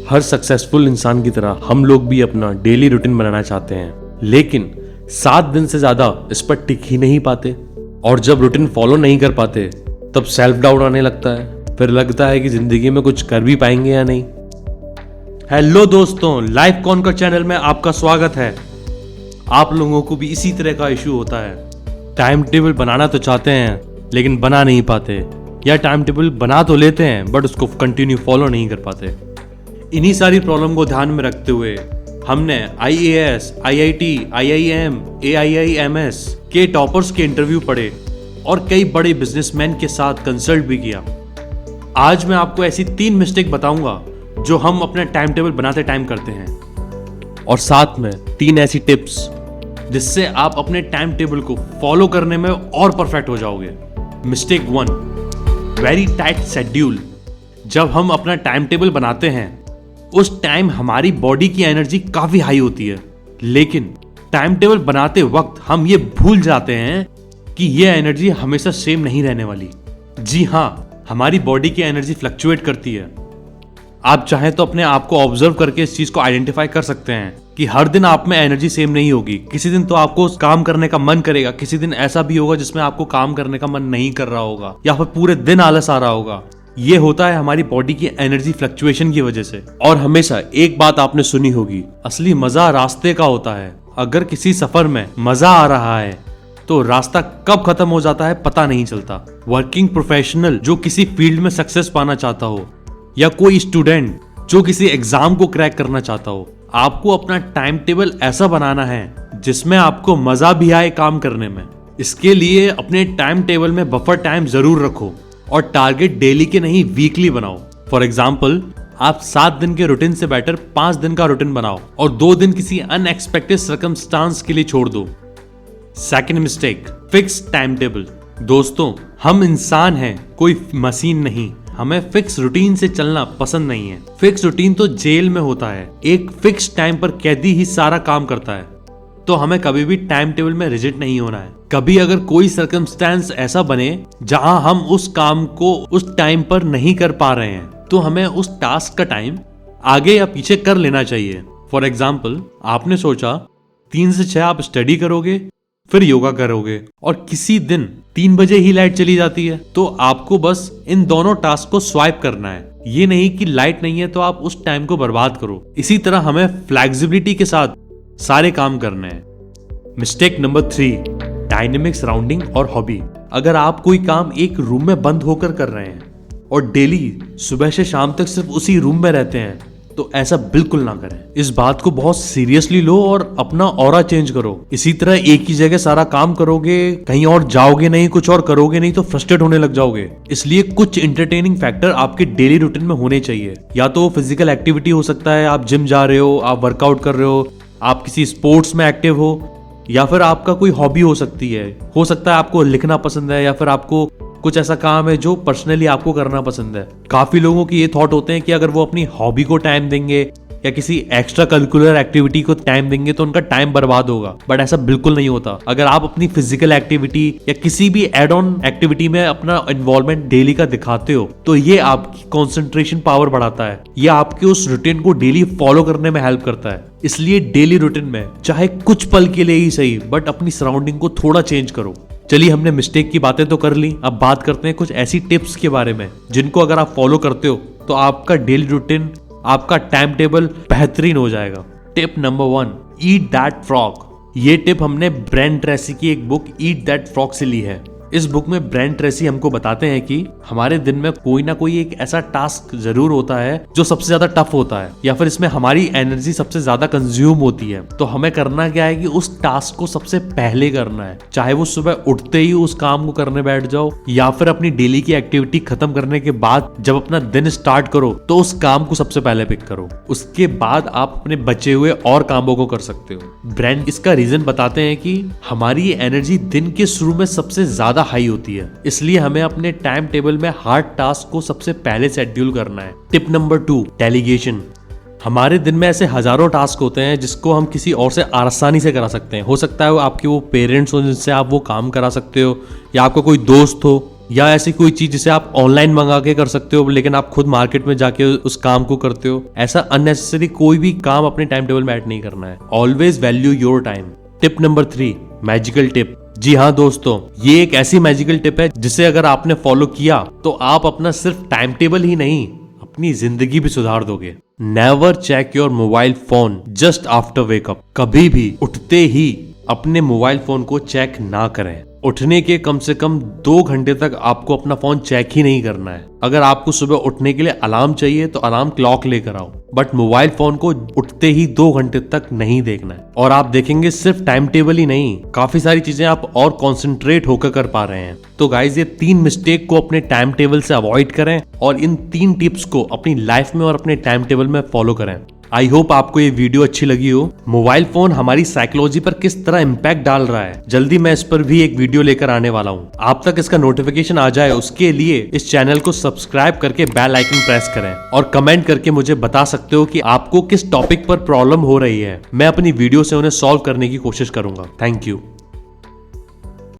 हर successful इंसान की तरह हम लोग भी अपना डेली रूटीन बनाना चाहते हैं, लेकिन 7 दिन से ज्यादा इस पर टिक ही नहीं पाते। और जब रूटीन फॉलो नहीं कर पाते तब सेल्फ डाउट आने लगता है, फिर लगता है कि जिंदगी में कुछ कर भी पाएंगे या नहीं। हेलो दोस्तों, लाइफ कॉन्कर चैनल में आपका स्वागत है। आप लोगों को भी इसी तरह का इशू होता है, टाइम टेबल बनाना तो चाहते हैं लेकिन बना नहीं पाते, या टाइम टेबल बना तो लेते हैं बट उसको कंटिन्यू फॉलो नहीं कर पाते। इन्हीं सारी प्रॉब्लम को ध्यान में रखते हुए हमने IAS, IIT, IIM, AIIMS के टॉपर्स के इंटरव्यू पढ़े और कई बड़े बिजनेसमैन के साथ कंसल्ट भी किया। आज मैं आपको ऐसी 3 मिस्टेक बताऊंगा जो हम अपने टाइम टेबल बनाते टाइम करते हैं, और साथ में 3 ऐसी टिप्स जिससे आप अपने टाइम टेबल को फॉलो करने में और परफेक्ट हो जाओगे। Mistake 1, very tight schedule. जब हम अपना टाइम टेबल बनाते हैं उस टाइम हमारी बॉडी की एनर्जी काफी हाई होती है, लेकिन टाइम टेबल बनाते वक्त हम ये भूल जाते हैं कि ये एनर्जी हमेशा सेम नहीं रहने वाली। जी हाँ, हमारी बॉडी की एनर्जी फ्लक्चुएट करती है। आप चाहें तो अपने आप को ऑब्जर्व करके इस चीज को आइडेंटिफाई कर सकते हैं कि हर दिन आप में एनर्जी सेम नहीं होगी। किसी दिन तो आपको काम करने का मन करेगा, किसी दिन ऐसा भी होगा जिसमें आपको काम करने का मन नहीं कर रहा होगा, या फिर पूरे दिन आलस आ रहा होगा। ये होता है हमारी बॉडी की एनर्जी फ्लक्चुएशन की वजह से। और हमेशा एक बात आपने सुनी होगी, असली मजा रास्ते का होता है। अगर किसी सफर में मजा आ रहा है तो रास्ता कब खत्म हो जाता है पता नहीं चलता। वर्किंग प्रोफेशनल जो किसी फील्ड में सक्सेस पाना चाहता हो, या कोई स्टूडेंट जो किसी एग्जाम को क्रैक करना चाहता हो, आपको अपना टाइम टेबल ऐसा बनाना है जिसमें आपको मजा भी आए काम करने में। इसके लिए अपने टाइम टेबल में बफर टाइम जरूर रखो और टारगेट डेली के नहीं वीकली बनाओ। फॉर एग्जाम्पल, आप 7 दिन के रूटीन से बेटर 5 दिन का रूटीन बनाओ और 2 दिन किसी अनएक्सपेक्टेड सर्कमस्टांस के लिए छोड़ दो। Second mistake, fix time table. दोस्तों, हम इंसान हैं, कोई मशीन नहीं। हमें फिक्स रूटीन से चलना पसंद नहीं है। फिक्स रूटीन तो जेल में होता है, एक फिक्स टाइम पर कैदी ही सारा काम करता है। तो हमें कभी भी टाइम टेबल में रिजिड नहीं होना है। कभी अगर कोई सर्कमस्टेंस ऐसा बने जहां हम उस काम को उस टाइम पर नहीं कर पा रहे हैं, तो हमें उस टास्क का टाइम आगे या पीछे कर लेना चाहिए। फॉर एग्जाम्पल, आपने सोचा 3 से 6 आप स्टडी करोगे, फिर योगा करोगे, और किसी दिन 3 बजे ही लाइट चली जाती है, तो आपको बस इन दोनों टास्क को स्वाइप करना है। ये नहीं कि लाइट नहीं है तो आप उस टाइम को बर्बाद करो। इसी तरह हमें फ्लेक्सिबिलिटी के साथ सारे काम करने हैं। मिस्टेक नंबर 3, डायनेमिक सराउंडिंग और हॉबी। अगर आप कोई काम एक रूम में बंद होकर कर रहे हैं और डेली सुबह से शाम तक सिर्फ उसी रूम में रहते हैं, तो ऐसा बिल्कुल ना करें। इस बात को बहुत सीरियसली लो और अपना ऑरा चेंज करो। इसी तरह एक ही जगह सारा काम करोगे, कहीं और जाओगे नहीं, कुछ और करोगे नहीं, तो फ्रस्ट्रेट होने लग जाओगे। इसलिए कुछ एंटरटेनिंग फैक्टर आपके डेली रूटीन में होने चाहिए। या तो फिजिकल एक्टिविटी हो सकता है, आप जिम जा रहे हो, आप वर्कआउट कर रहे हो, आप किसी स्पोर्ट्स में एक्टिव हो, या फिर आपका कोई हॉबी हो सकती है। हो सकता है आपको लिखना पसंद है, या फिर आपको कुछ ऐसा काम है जो पर्सनली आपको करना पसंद है। काफी लोगों की ये थॉट होते हैं कि अगर वो अपनी हॉबी को टाइम देंगे या किसी एक्स्ट्रा करिकुलर एक्टिविटी को टाइम देंगे तो उनका टाइम बर्बाद होगा, बट ऐसा बिल्कुल नहीं होता। अगर आप अपनी फिजिकल एक्टिविटी या किसी भी एड ऑन एक्टिविटी में अपना इन्वॉल्वमेंट डेली का दिखाते हो, तो ये आपकी कंसंट्रेशन पावर बढ़ाता है, ये आपके उस रूटीन को डेली फॉलो करने में हेल्प करता है। इसलिए डेली रूटीन में चाहे कुछ पल के लिए ही सही, बट अपनी सराउंडिंग को थोड़ा चेंज करो। चलिए, हमने मिस्टेक की बातें तो कर ली, अब बात करते हैं कुछ ऐसी टिप्स के बारे में जिनको अगर आप फॉलो करते हो तो आपका डेली रूटीन, आपका टाइम टेबल बेहतरीन हो जाएगा। Tip number 1, eat that frog. ये टिप हमने ब्रायन ट्रेसी की एक बुक ईट दैट फ्रॉग से ली है। इस बुक में ब्रायन ट्रेसी हमको बताते हैं कि हमारे दिन में कोई ना कोई एक ऐसा टास्क जरूर होता है जो सबसे ज्यादा टफ होता है, या फिर इसमें हमारी एनर्जी सबसे ज्यादा कंज्यूम होती है। तो हमें करना क्या है कि उस टास्क को सबसे पहले करना है। चाहे वो सुबह उठते ही उस काम को करने बैठ जाओ, या फिर अपनी डेली की एक्टिविटी खत्म करने के बाद जब अपना दिन स्टार्ट करो तो उस काम को सबसे पहले पिक करो। उसके बाद आप अपने बचे हुए और कामों को कर सकते हो। ब्रायन इसका रीजन बताते हैं कि हमारी एनर्जी दिन के शुरू में सबसे ज्यादा हाई होती है, इसलिए हमें अपने टाइम टेबल में हार्ड टास्क को सबसे पहले शेड्यूल करना है। Tip number 2, delegation. हमारे दिन में ऐसे हजारों टास्क होते हैं जिसको हम किसी और से आसानी से करा सकते हैं। हो सकता है वो आपके वो पेरेंट्स हो जिनसे आप वो काम करा सकते हो, या आपका कोई दोस्त हो या ऐसी कोई चीज जिसे आप ऑनलाइन मंगा के कर सकते हो लेकिन आप खुद मार्केट में जाके उस काम को करते हो। ऐसा अननेसेसरी कोई भी काम अपने टाइम टेबल में ऐड नहीं करना है। Always value your time. Tip number 3, magical tip. जी हाँ दोस्तों, ये एक ऐसी मैजिकल टिप है जिसे अगर आपने फॉलो किया तो आप अपना सिर्फ टाइम टेबल ही नहीं, अपनी जिंदगी भी सुधार दोगे। Never check your mobile phone just after wake up. कभी भी उठते ही अपने मोबाइल फोन को चेक ना करें। उठने के कम से कम 2 घंटे तक आपको अपना फोन चेक ही नहीं करना है। अगर आपको सुबह उठने के लिए अलार्म चाहिए तो अलार्म क्लॉक लेकर आओ, बट मोबाइल फोन को उठते ही 2 घंटे तक नहीं देखना है। और आप देखेंगे सिर्फ टाइम टेबल ही नहीं, काफी सारी चीजें आप और कॉन्सेंट्रेट होकर कर पा रहे हैं। तो गाइज, ये 3 मिस्टेक को अपने टाइम टेबल से अवॉइड करें और इन 3 टिप्स को अपनी लाइफ में और अपने टाइम टेबल में फॉलो करें। आई होप आपको ये वीडियो अच्छी लगी हो। मोबाइल फोन हमारी साइकोलॉजी पर किस तरह इंपैक्ट डाल रहा है, जल्दी मैं इस पर भी एक वीडियो लेकर आने वाला हूँ। आप तक इसका नोटिफिकेशन आ जाए उसके लिए इस चैनल को सब्सक्राइब करके बेल आइकन प्रेस करें और कमेंट करके मुझे बता सकते हो कि आपको किस टॉपिक पर प्रॉब्लम हो रही है। मैं अपनी वीडियो से उन्हें सॉल्व करने की कोशिश करूंगा। Thank you.